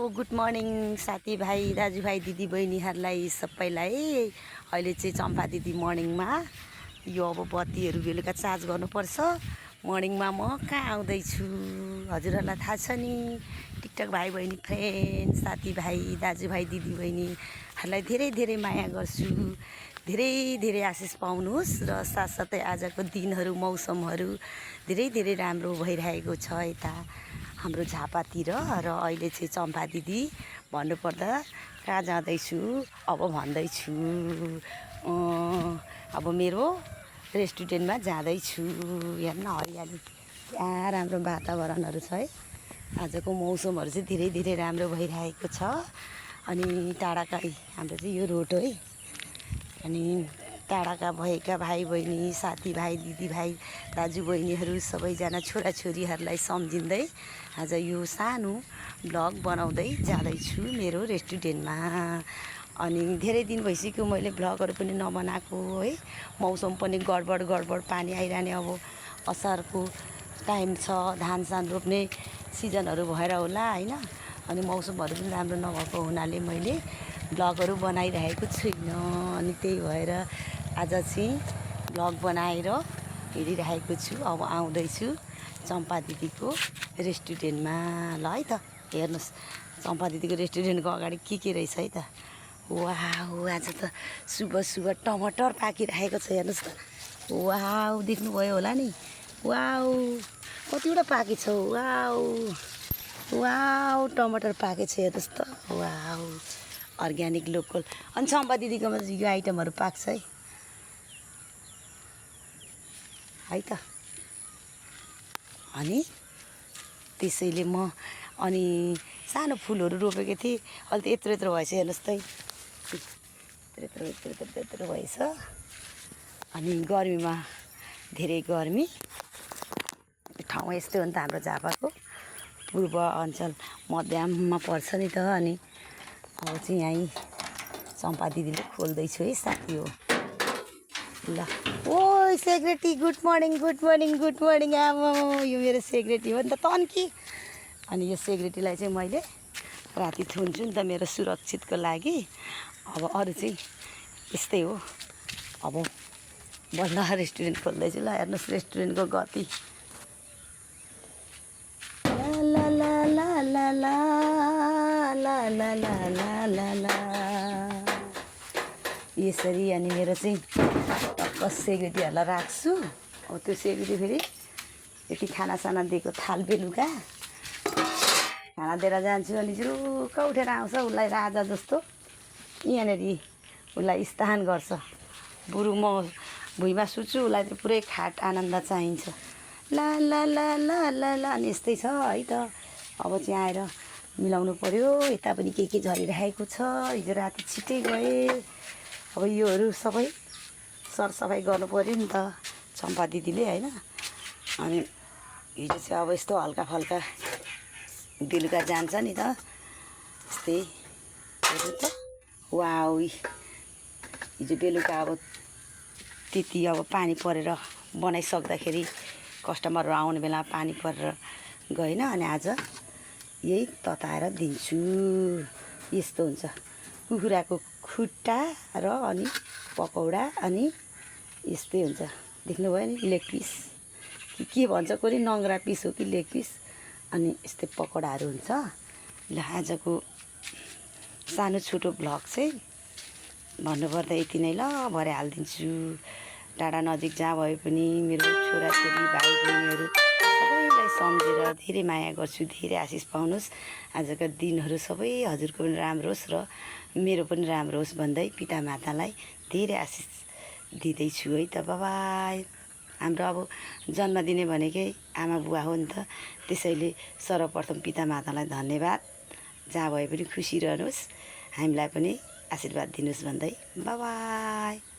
Good morning साथीभाइ दाजुभाइ दिदीबहिनीहरूलाई सबैलाई। अहिले चाहिँ चम्पा दिदी मर्निङमा यो अब बत्तीहरू बेलुका चार्ज गर्नुपर्छ। मर्निङमा म कहाँ आउँदैछु हजुरहरूलाई थाहा छ नि। टिकटक भाइ बहिनी फ्रेन्ड साथीभाइ दाजुभाइ दिदीबहिनीहरूलाई धेरै धेरै माया गर्छु। धेरै धेरै आशिष पाउनुहोस् र साथसाथै आजको दिनहरू मौसमहरू धेरै धेरै राम्रो भइरहेको छ यता हाम्रो झापातिर। र अहिले चाहिँ चम्पा दिदी भन्नुपर्दा कहाँ जाँदैछु अब भन्दैछु, अब मेरो रेस्टुरेन्टमा जाँदैछु। हेर्न हरियाली क्या राम्रो वातावरणहरू छ है। आजको मौसमहरू चाहिँ धेरै धेरै राम्रो भइरहेको छ। अनि टाढाका हाम्रो चाहिँ यो रोड हो है। अनि टाढाका भएका भाइ बहिनी साथीभाइ दिदीभाइ दाजुबहिनीहरू सबैजना छोराछोरीहरूलाई सम्झिँदै आज यो सानो ब्लग बनाउँदै जाँदैछु मेरो रेस्टुरेन्टमा। अनि धेरै दिन भइसक्यो मैले ब्लगहरू पनि नबनाएको है। मौसम पनि गडबड पानी आइरहने अब असारको टाइम छ, धानसान रोप्ने सिजनहरू भएर होला होइन। अनि मौसमहरू पनि राम्रो नभएको हुनाले मैले ब्लगहरू बनाइरहेको छुइनँ। अनि त्यही भएर आज चाहिँ ब्लग बनाएर हिँडिरहेको छु। अब आउँदैछु चम्पा दिदीको रेस्टुरेन्टमा। ल है त हेर्नुहोस् चम्पा दिदीको रेस्टुरेन्टको अगाडि के रहेछ है त। वाउ आज त सुबह टमाटर पाकिरहेको छ हेर्नुहोस् त। वाउ देख्नुभयो होला नि। वाउ कतिवटा पाकेछ। वाउ वाउ टमाटर पाकेछ हेर्नुहोस् त। Wow organic local. अनि चम्पा दिदीकोमा चाहिँ यो आइटमहरू पाक्छ है त। अनि त्यसैले म अनि सानो फुलहरू रोपेको थिएँ। अहिले त यत्रो यत्रो भएछ हेर्नुहोस् त। यत्रो भएछ। अनि गर्मीमा धेरै गर्मी ठाउँ यस्तै हो नि त हाम्रो झापाको पूर्व अञ्चल मध्यममा पर्छ नि त। अनि अब चाहिँ यहीँ चम्पा दिदीले खोल्दैछु है साथी हो। ल ओ सेक्रेटरी गुड मर्निङ आमा यो मेरो सेक्रेटरी हो नि त तन्की। अनि यो सेक्रेटरीलाई चाहिँ मैले राति थुन्छु नि त मेरो सुरक्षितको लागि। अब अरू चाहिँ यस्तै हो। अब बल्ल रेस्टुरेन्ट खोल्दैछु। ल हेर्नुहोस् रेस्टुरेन्टको गति। ला ला ला ला ला ला ला ला ला ला ला यसरी। अनि मेरो चाहिँ टक्क सेक्रेटरीहरूलाई राख्छु। अब त्यो सेक्रेटरी फेरि यति खानासाना दिएको थाल बेलुका खाना दिएर जान्छु। अनि जुरुक्क उठेर आउँछ उसलाई राजा जस्तो यहाँनिर उसलाई स्थान गर्छ। बुढो म भुइँमा सुत्छु उसलाई त पुरै खाट आनन्द चाहिन्छ। ला ला ला ला ला ला अनि यस्तै छ है त। अब चाहिँ आएर मिलाउनु पऱ्यो। यता पनि के झरिरहेको छ। हिजो राति छिट्टै गएँ। अब योहरू सबै सरसफाइ गर्नु पऱ्यो नि त चम्पा दिदीले होइन। अनि हिजो चाहिँ अब यस्तो हल्का फल्का बेलुका जान्छ नि त यस्तै हेर्नु त। वाउ हिजो बेलुका अब त्यति अब पानी परेर बनाइसक्दाखेरि कस्टमरहरू आउने बेला पानी परेर गएन। अनि आज यही तताएर दिन्छु। यस्तो हुन्छ कुखुराको खुट्टा र अनि पकौडा। अनि यस्तै हुन्छ देख्नुभयो नि लेग पिस के भन्छ कोही नङ्ग्रा पिस हो कि लेग पिस। अनि यस्तै पकौडाहरू हुन्छ। ल आजको सानो छोटो भ्लग चाहिँ भन्नुपर्दा यति नै। ल भरे हालिदिन्छु। टाढा नजिक जहाँ भए पनि मेरो छोराछोरी भाइ बहिनीहरू सबैलाई सम्झेर धेरै माया गर्छु। धेरै आशिष पाउनुहोस्। आजका दिनहरू सबै हजुरको पनि राम्रो होस् र मेरो पनि राम्रो होस् भन्दै पितामातालाई धेरै आशिष दिँदैछु है त। बाबाई। हाम्रो अब जन्म दिने भनेकै आमा बुवा हो नि त। त्यसैले सर्वप्रथम पितामातालाई धन्यवाद। जहाँ भए पनि खुसी रहनुहोस्। हामीलाई पनि आशीर्वाद दिनुहोस् भन्दै बाबाई।